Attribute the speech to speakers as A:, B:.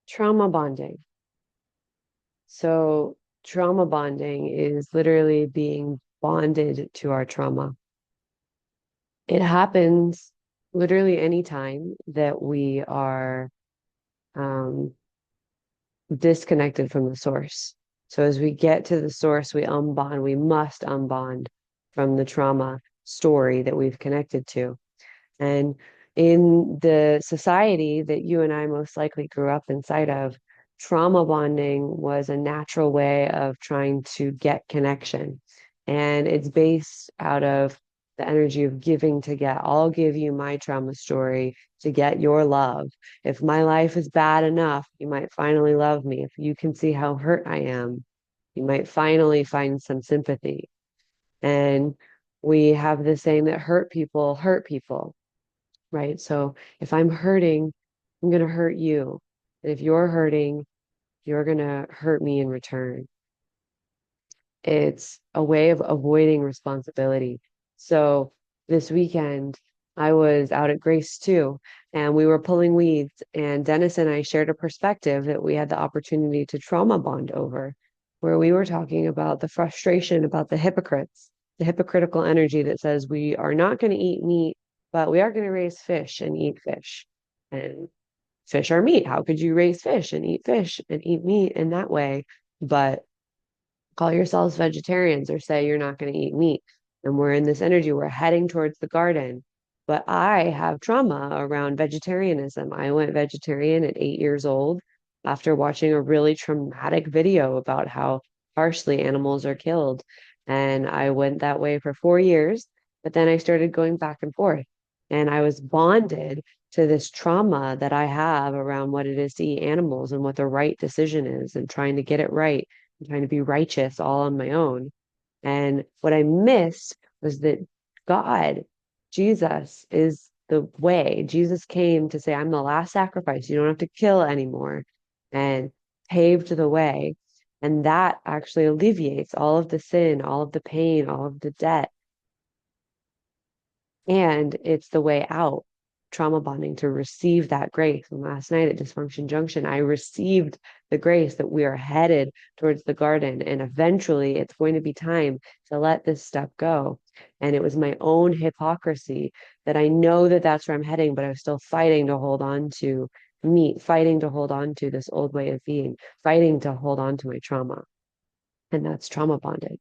A: Trauma bonding. So, trauma bonding is literally being bonded to our trauma. It happens literally anytime that we are um, disconnected from the source. So, as we get to the source, we must unbond from the trauma story that we've connected to. And in the society that you and I most likely grew up inside of, trauma bonding was a natural way of trying to get connection. And it's based out of the energy of giving to get. I'll give you my trauma story to get your love. If my life is bad enough, you might finally love me. If you can see how hurt I am, you might finally find some sympathy. And we have this saying that hurt people, right? So if I'm hurting, I'm going to hurt you. And if you're hurting, you're going to hurt me in return. It's a way of avoiding responsibility. So this weekend, I was out at Grace too, and we were pulling weeds, and Dennis and I shared a perspective that we had the opportunity to trauma bond over, where we were talking about the frustration about the hypocrites, the hypocritical energy that says we are not going to eat meat, but we are going to raise fish and eat fish. And fish are meat. How could you raise fish and eat meat in that way? But call yourselves vegetarians or say you're not going to eat meat. And we're in this energy, we're heading towards the garden. But I have trauma around vegetarianism. I went vegetarian at 8 years old after watching a really traumatic video about how harshly animals are killed. And I went that way for 4 years, but then I started going back and forth. And I was bonded to this trauma that I have around what it is to eat animals and what the right decision is and trying to get it right and trying to be righteous all on my own. And what I missed was that God, Jesus, is the way. Jesus came to say, I'm the last sacrifice. You don't have to kill anymore, and paved the way. And that actually alleviates all of the sin, all of the pain, all of the debt. And it's the way out, trauma bonding, to receive that grace. And last night at Dysfunction Junction, I received the grace that we are headed towards the garden. And eventually it's going to be time to let this stuff go. And it was my own hypocrisy that I know that that's where I'm heading, but I was still fighting to hold on to me, fighting to hold on to this old way of being, fighting to hold on to my trauma. And that's trauma bonded.